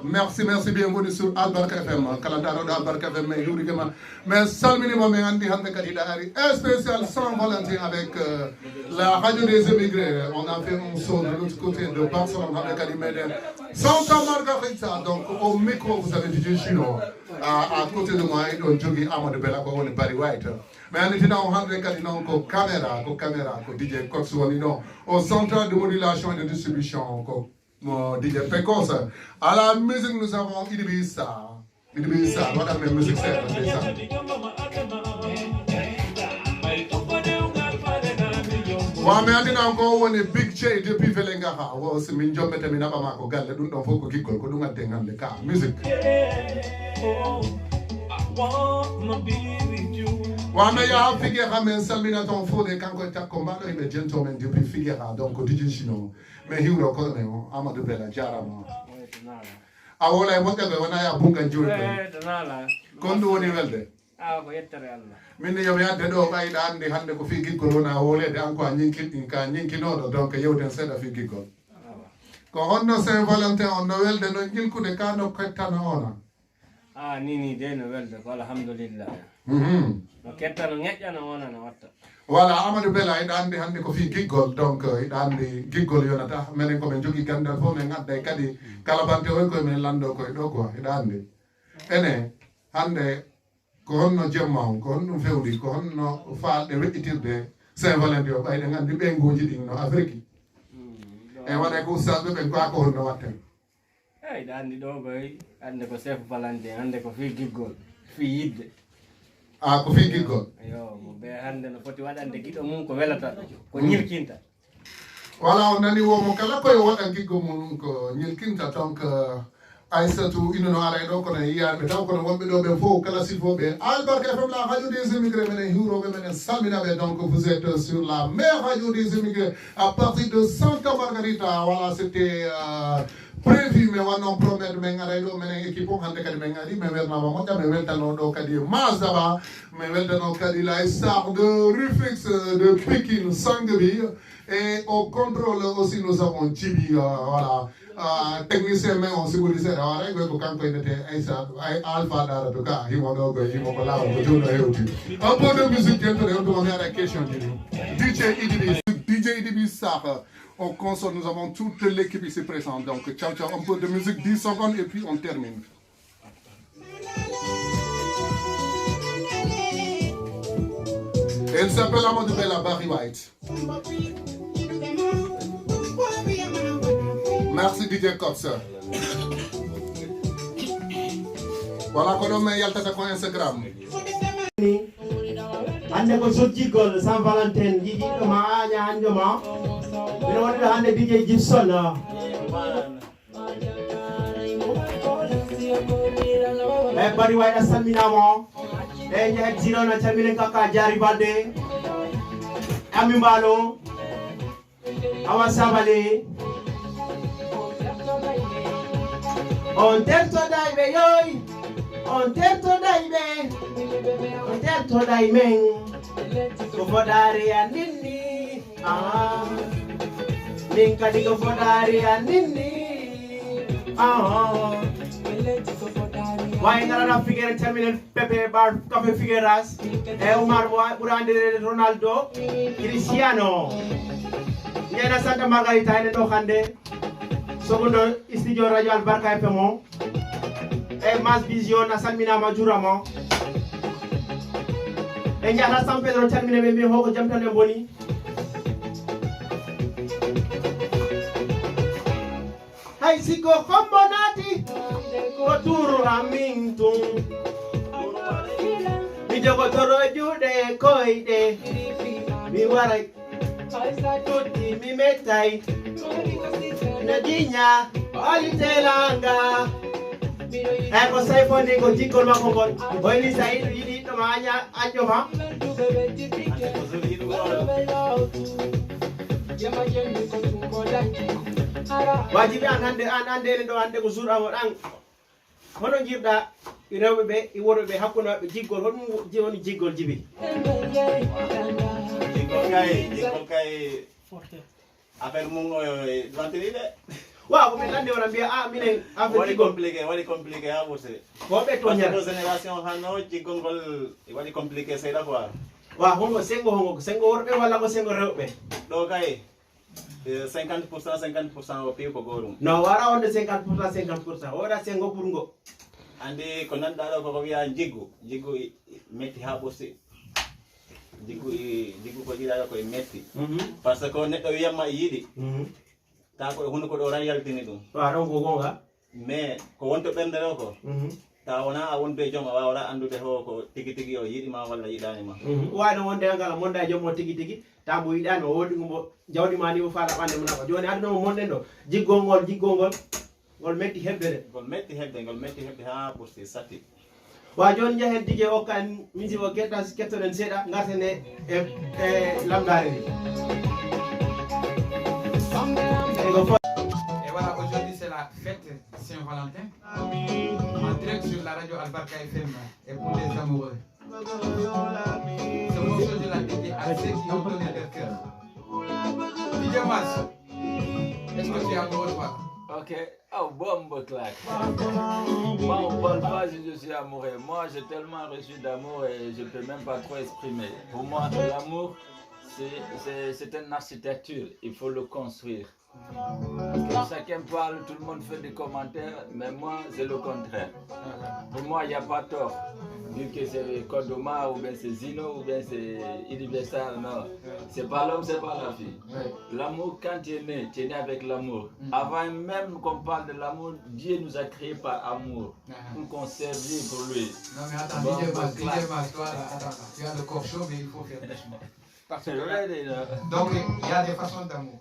merci bienvenue sur Albarka FM kalandaro do Albarka FM mais yurigema mais salmini mo men andi hande kadi daari spécial sans volonté avec la radio des émigrés. On a fait un saut de l'autre côté de Barcelone avec kadi meden Santa Margarita. Donc au micro vous avez DJ Chino à côté de moi on jogi Amadou Bella ko woni Barry White. Mais andi tina on hande kadi non ko caméra ko DJ Cox woni non au centre de modulation et de distribution ko DJ Pecos. À la musique, nous avons Idibissa. Voilà la musique, c'est ça. Mais on a encore une big J depuis Velengaha. C'est min job mette mina ba ko galle dun don foko gikol ko dum ante ngam de ka musique. Mais ya figure men salmina ton fo de kanko ta combat le gentleman depuis figure donc DJ Chino. Mais hiro ko ne Amadou Bella jarama. Awola e wonga wona ya bunga juri ko ndu woni welde ko yettere Allah min yo yadde do bayda ande hande ko fi giggol wona wolede anko nyinkinodo donc yewten seda fi giggol ko honno Saint Valentin on no welde no jilkude kano kettano ona ni de no welde ko alhamdulillah no kettano ngejjano ona no watta. Voilà, Amadou Bella ida andi hande ko fi giggol donc ida andi giggol yonata menen ko men jogi gandal fo men gadda kadi kala bante o ko men lando ko do ko ida andi ene hande ko honno jemma ko honno fewdi ko honno faalde wedditirde Saint Valentin o bayde gandi be ngoji din no Afrique e wona ko ustaz be ko ko honno watten ida andi do boy ande ko Saint Valentin ande ko fi giggol fi yidde ko fi giggol yo mo be hande no foti wadande gido mum ko welata ko nyilkinta. Voilà, on nani wo mo kala ko wadan giggo mum ko nyilkinta donc Aïssatou ino no ara do ko ne yiyaɓe taw kono wonɓe ɗo ɓe fof kala silfoɓe Albarka FM la radio des émigrés menen hiwroɓe menen salminaɓe. Donc vous êtes sur la meilleure radio des émigrés à partir de Santa Margarita. Voilà, c'était prévu mais on promet men ara do menen équipe o hande kadi men ari men welnama moƴƴa men weltano ɗo kadi Masdaba men weltano kadi la star de Rufix de Pikine Sangabi et au contrôle aussi nous avons Djibi voilà technicien men on siguli seeɗa wara goy ko kanko inete Aïssa Alpha Dara to ka himo ɗo goy himo ko lawa ko jono hewti un peu de musique jentoɗo hewtuma mi ara question DJ Idibissa on console, nous avons toute l'équipe ici présente. Donc, ciao, un peu de musique, 10 secondes et puis on termine. Elle s'appelle Amadou Bella Barry White. Merci DJ Cox. Voilà, qu'on a yaltata ko Instagram. Hande ko sottigol Saint Valentin jiɗiɗo ma aña hanjoma ɓeɗo wonɗo hande DJ Gibson e Barry White a salminama e jeehet Zirona calminen kaka Jari Balde Ami Mbalo Awa Sabale on tertoɗayɓe yoy on tertoɗayɓe on tertoɗay men ko foɗari andinni min kadi ko foɗari andinni way garana Figueras calminen Pepe Bar Café Figueras e Oumar ɓuura andirede Ronaldo Cristiano jeyna Santa Margarita ene ɗo hande sogondo studio radio Albarka FM o e Mass Vision a salminama jurama e jahata San Pedro calmine ɓe mbi hoko jam tan e boni hay sikko hombo naati ko turu amin tun mi jogotoro juuɗe koyɗe mi waray tutti mi mettay no jiña olitelanga ko sayfoni ko jiggol makko ngol oyni sa yiɗiɗo ma añƴoma wajibi an hande ene ɗo hande ko jour amoɗ an hono jiɗɗa rewɓe ɓe e worɓe ɓe hakkude maɓɓe jiggol hoɗum woni jiggol Djiby jiggol kay affaire mum vantiride Waaw, mais là, on a bien, ah, mine, wali compliqué, ah, vous savez. Bon, mais toi, Parce que génération, hano, jigongol, wali compliqué, c'est la fois. Waaw, hongo, sengo worbe wala ko sengo rewbe. Donc, 50% au pays ko gorum. No, wara on 50%. Ora sengo purungo. Andi ko nan dalo ko wiya jigu metti ha bosi. Jigu ko dira ko metti. Parce que neddo wiyama yidi. Ta ko hono ko do rayaltini dum. Wa don go gonga. Mais ko wonto bendere ko. Ta wona a wonbe jom a wawra andude ho ko tigi o yidi ma walla yidani ma. Wa no wonde ngala monda jom mo tigi ta bo yidani o wodi mo jawdi ma ni o faala bande mun ko joni adno mo monde do jiggongol gol metti hebde ha bosti sati. Wa joni jahen dige o kan misi o kettoden seda ngatene e lamdare ni. Et voilà, aujourd'hui c'est la fête Saint-Valentin. En direct sur la radio Albarka FM et pour les amoureux. Ce morceau je l'ai dédié à ceux qui ont donné leur cœur. DJ Mas, est-ce que tu es amoureux toi? Ok, oh bon claque. Moi on parle pas si je suis amoureux. Moi j'ai tellement reçu d'amour et je peux même pas trop exprimer. Pour moi l'amour c'est une architecture, il faut le construire. Parce que chacun parle, tout le monde fait des commentaires, mais moi c'est le contraire. Pour moi il n'y a pas tort. Vu que c'est Kodoma, ou bien c'est Zino, ou bien c'est Universal, non. C'est pas l'homme, c'est pas la fille. L'amour, quand tu es né avec l'amour. Avant même qu'on parle de l'amour, Dieu nous a créés par amour. Pour qu'on serve pour lui. Non mais attends, DJ Mas, toi là, attends, tu as le corps chaud, mais il faut faire doucement. Parce que donc il y a des façons d'amour.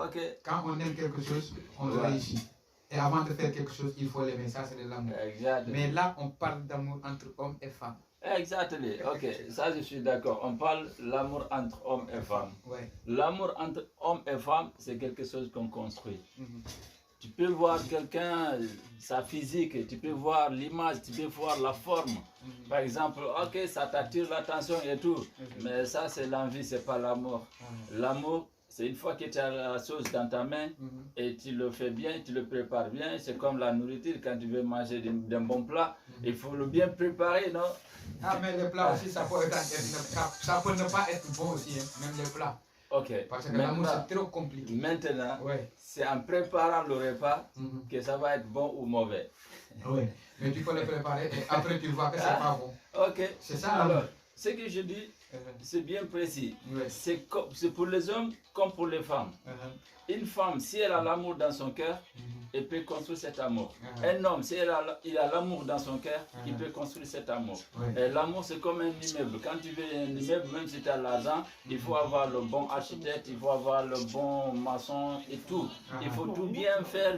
Ok. Quand on aime quelque chose, on le réussit. Et avant de faire quelque chose, il faut l'aimer. Ça, c'est de l'amour. Mais là, on parle d'amour entre hommes et femmes. Exactement. Ok, ça je suis d'accord. On parle de l'amour entre hommes et femmes. Ouais. L'amour entre hommes et femmes, c'est quelque chose qu'on construit. Tu peux voir quelqu'un, sa physique, tu peux voir l'image, tu peux voir la forme. Par exemple, ok, ça t'attire l'attention et tout. Mais ça, c'est l'envie, c'est pas l'amour. L'amour, c'est une fois que tu as la chose dans ta main et tu le fais bien, tu le prépares bien. C'est comme la nourriture, quand tu veux manger d'un bon plat, il faut le bien préparer, non? Ah, mais les plats aussi, ça peut ne pas être bon aussi, hein, même les plats. Ok. Parce que l'amour, c'est trop compliqué. Maintenant, c'est en préparant le repas que ça va être bon ou mauvais. Oui. Mais tu peux le préparer et après tu vois que c'est pas bon. Ok. C'est ça. Alors, ce que je dis, c'est bien précis. C'est pour les hommes comme pour les femmes. Une femme, si elle a l'amour dans son cœur, elle peut construire cet amour. Un homme, si il a l'amour dans son cœur, il peut construire cet amour. Et l'amour, c'est comme un immeuble. Quand tu veux un immeuble, même si tu as l'argent, il faut avoir le bon architecte, il faut avoir le bon maçon et tout. Il faut tout bien faire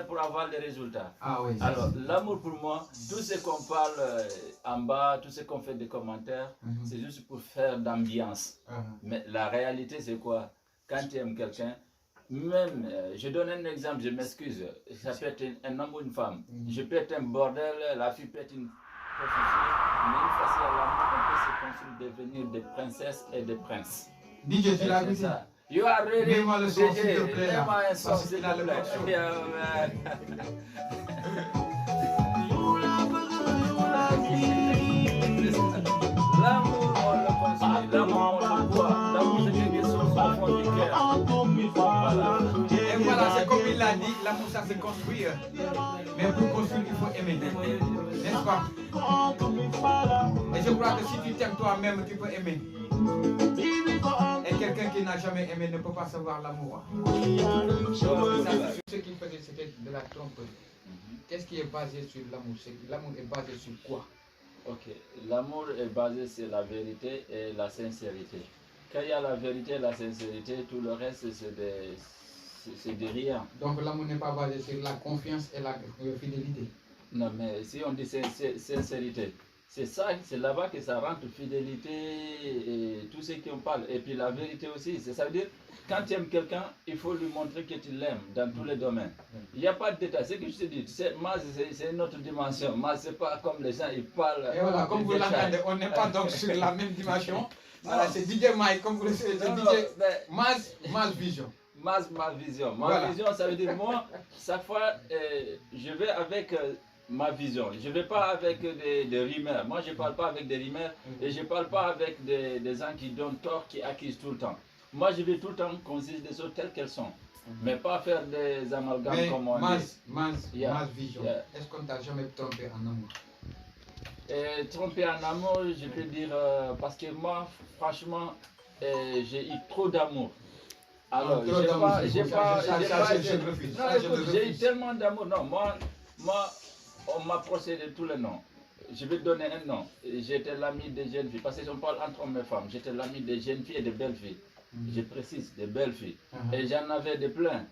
pour avoir les résultats. Alors, l'amour pour moi, tout ce qu'on parle en bas, tout ce qu'on fait des commentaires, c'est juste pour faire d'ambiance. Mais la réalité, c'est quoi? Quand tu aimes quelqu'un, même, je donne un exemple, je m'excuse, ça peut être un homme ou une femme. Je peux être un bordel, la fille peut être une prostituée, mais une fois qu'il y a l'amour, on peut se construire, devenir des princesses et des princes. DJ, tu l'as vu? You are ready? Mets-moi le son, s'il te plaît. Mets-moi un son, s'il te plaît. L'amour, on le construit, l'amour, on le voit, l'amour, c'est quelque chose au fond du cœur. Et voilà, c'est comme il l'a dit, l'amour ça se construit. Mais pour construire, il faut aimer. N'est-ce pas? Et je crois que si tu t'aimes toi-même, tu peux aimer. Et quelqu'un qui n'a jamais aimé ne peut pas savoir l'amour. Ce qu'il faisait, c'était de la tromperie. Qu'est-ce qui est basé sur l'amour? L'amour est basé sur quoi? Ok, l'amour est basé sur la vérité et la sincérité. Quand il y a la vérité et la sincérité, tout le reste c'est de rien. Donc l'amour n'est pas basé sur la confiance et la fidélité. Non, mais si on dit sincérité, c'est ça, c'est là-bas que ça rentre fidélité et tout ce qu'on parle. Et puis la vérité aussi, ça veut dire, quand tu aimes quelqu'un, il faut lui montrer que tu l'aimes dans tous les domaines. Il n'y a pas de détail. Ce que je te dis, c'est une autre dimension. Moi, c'est pas comme les gens, ils parlent. Et voilà, comme vous l'entendez, on n'est pas donc sur la même dimension. Voilà, c'est DJ Mike, comme vous le savez, c'est DJ Mas Vision. ma vision. Ma Voilà. vision, ça veut dire moi, chaque fois, je vais avec ma vision. Je ne vais pas avec des rumeurs. Moi, je ne parle pas avec des rumeurs et je ne parle pas avec des gens qui donnent tort, qui accusent tout le temps. Moi, je vais tout le temps qu'on dise des choses telles qu'elles sont. Mais pas faire des amalgames comme on dit. Mas vision. Yeah. Est-ce qu'on t'a jamais trompé en amour? Tromper en amour, je peux dire, parce que moi, franchement, j'ai eu trop d'amour. Alors, j'ai eu tellement d'amour. Non, moi, on m'a procédé tous les noms. Je vais te donner un nom. J'étais l'ami des jeunes filles, parce qu'on parle entre hommes et femmes. J'étais l'ami des jeunes filles et des belles filles. Je précise, des belles filles. Et j'en avais de plein.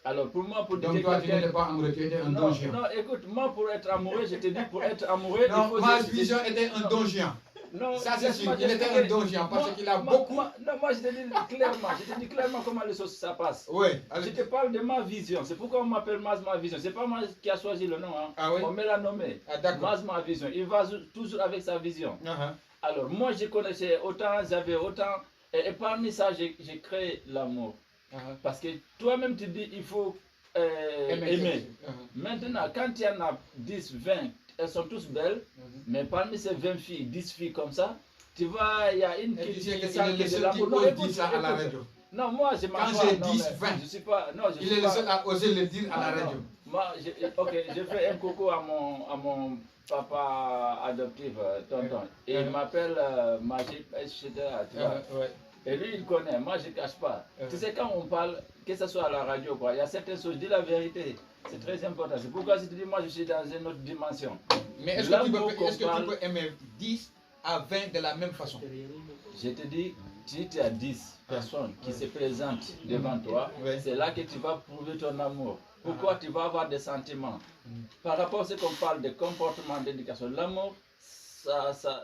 Alors pour moi, pour dire donc toi, tu n'étais pas amoureux, tu étais un non, don géant. non, écoute, moi pour être amoureux, je te dis pour être amoureux, Non, il faut... ma vision était un don géant. Non, Ça c'est sûr, il était un don géant parce qu'il a beaucoup... Non, moi je te dis clairement comment les choses ça passe. Oui. Je te parle de ma vision, c'est pourquoi on m'appelle ma vision. C'est pas moi qui a choisi le nom, hein. Ah oui? On me l'a nommé. Ah, d'accord. Ma vision, il va toujours avec sa vision. Alors moi je connaissais autant, j'avais autant, et parmi ça j'ai créé l'amour. Parce que toi-même tu dis il faut aimer. Maintenant quand il y en a 10, 20, elles sont tous belles, mais parmi ces 20 filles, 10 filles comme ça, tu vois, il y a une qui sent de l'amour. Non, écoute ça à la radio. Non, moi je m'en Quand j'ai 10, 20, je suis pas, non, je il suis est le pas, seul à oser le dire à la radio. moi, je fais un coucou à mon papa adoptif, tonton. Et il m'appelle Magic, etc. Tu vois. Et lui, il connaît, moi je ne cache pas. Tu sais, quand on parle, que ce soit à la radio, quoi, il y a certaines choses, dis la vérité. C'est très important. C'est pourquoi je te dis, moi je suis dans une autre dimension. Mais est-ce que tu peux aimer 10 à 20 de la même façon? Je te dis, si tu as 10 personnes qui se présentent devant toi, c'est là que tu vas prouver ton amour. Pourquoi tu vas avoir des sentiments? Par rapport à ce qu'on parle de comportement d'éducation, l'amour, ça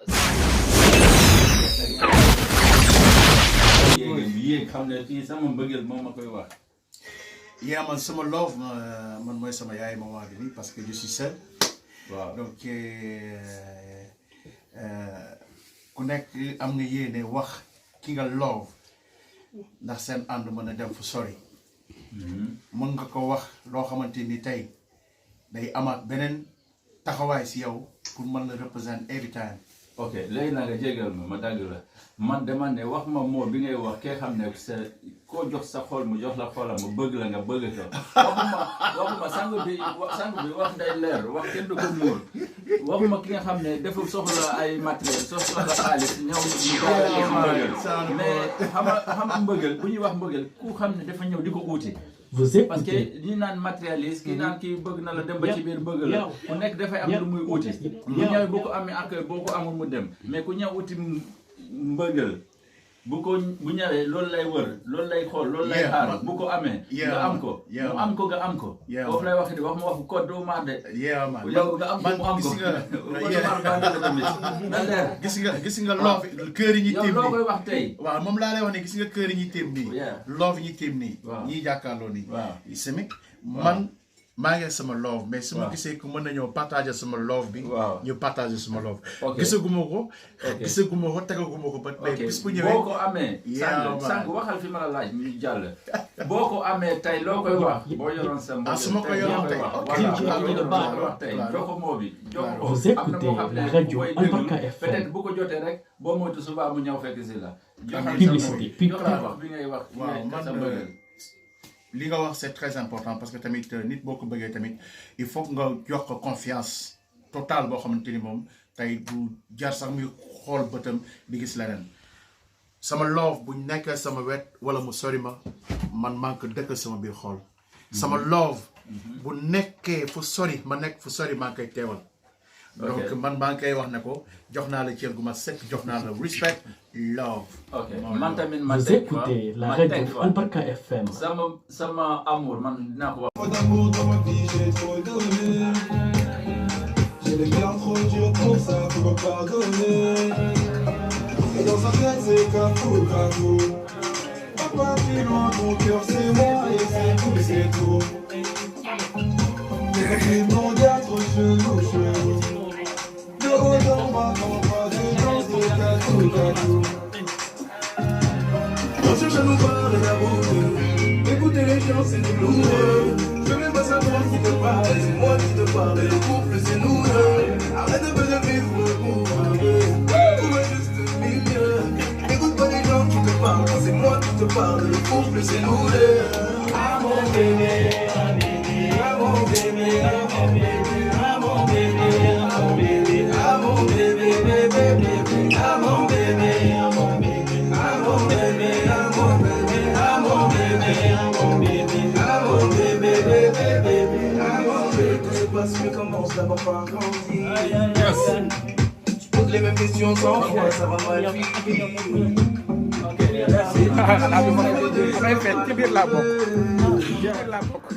Yeah, man, sama love, man, moi, sama yaay maman bi nii parce que je suis seul. Wow. Donc, ku nekk am nga yéene wax ki nga love ndax seen ànd mën a dem fu sori. Mën nga ko wax loo xamante ni tey day amaat beneen taxawaay si yow pour mën la représenter every time. Ok, léegi naa nga jégal ma dagg la man dama ne wax ma moo bi ngay wax kee xam ne koo jox sa xol mu jox la xolam mu bëgg la nga bëgg ko waxuma sang bi wax day leer wax kenn du ko muur waxuma ki nga xam ne dafa soxla ay matériel soxla xaalis ñëw ñu mais xam mbëggal bu ñuy wax mbëggal ku xam ne dafa ñëw di ko uuti parce que ñi naan matérialiste ki naan kii bëgg na la dem ba ci biir bëgg la ku nekk dafay am lu muy uuti bu ñëw bu ko amee ak boo ko amul mu dem mais ku ñëw uuti mbëggal bu ñëwee loolu lay wër loolu lay xool loolu lay xaar bu ko amee nga am ko mu am ko nga am ko foofu lay wax di wax ma wax ko doo maar de yow nga am ko mu am ko gis nga love kër yi ñuy yow téem loo koy nii wax tey waaw moom laa lay wax ne gis nga kër yi ñuy téem nii love yi ñuy téem nii Waaw. ñiy jàkkaarloo nii Waaw. semi man maa ngi sama love mais su ma gisee ku mën na ñëw partager sama love bi Waaw. ñu partager sama love Ok. gisaguma ko tegaguma ko ba ok bis bu ñëwee boo ko amee sang waxal fi ma la laaj ñu jàll boo ko amee tey loo koy wax boo yoroon sa mbokk su ma ko yoroon tey wax tey jox ko moo bi jox ko Vous am na écoutez boo xam ne la radio bu koy déglu Albarka FM. peut-être bu ko jotee rek boo moytu suba mu ñëw fekk si la joxal Publicité, jox la wax bi ngay wax waaw man sa mbëggeel li nga wax c'est très important parce que tamit nit boo ko bëggee tamit il faut que nga jox ko confiance totale boo xamante ni moom tey du jar sax muy xool bëtam di gis leneen sama love bu nekkee sama wet wala mu sori ma man maa ngi ko dëkk sama biir xool sama love bu nekkee fu sori ma nekk fu sori maa ngi koy teewal donc man maa ngi koy wax ne ko jox naa la cër gu ma sekk jox naa la respect love. ok man tamit ma Vous teg fa écoutez la ma radio teg fa Albarka FM. sama amour man dinaa ko wax. Trop d'amour dans ma vie, j'ai trop donné. J'ai le cœur trop dur pour ça, faut me pardonner. Et dans sa tête, c'est cafou, cafou. Pas plus loin, ton cœur, c'est moi et c'est tout. Les mondiales trop chelou, chelou. De haut en bas, non pas de danse, de cafou, cafou. Quand je nous parle d'amour, écoute. c'est nous lourds. Je veux même pas savoir qui te parle, c'est moi qui te parle. Le couple, c'est nous deux. Arrête de me vivre pour moi juste milieu. Écoute pas les gens qui te parlent, c'est moi qui te parle. Le couple, c'est nous deux. Ah mon bébé, ah bébé, ah mon bébé, ah mon bébé, ah mon bébé, ah mon bébé, ah mon bébé, bébé, bébé, ah mon bébé, ah mon bébé, ah mon bébé, ah mon bébé, ah mon bébé, ah mon bébé, ah mon bébé, bébé, bébé, ah mon bébé. Tout se passe mieux commence d'abord par grandir. Tu poses les mêmes questions 100 fois, ça va mal finir. On a fait, tu veux la boque.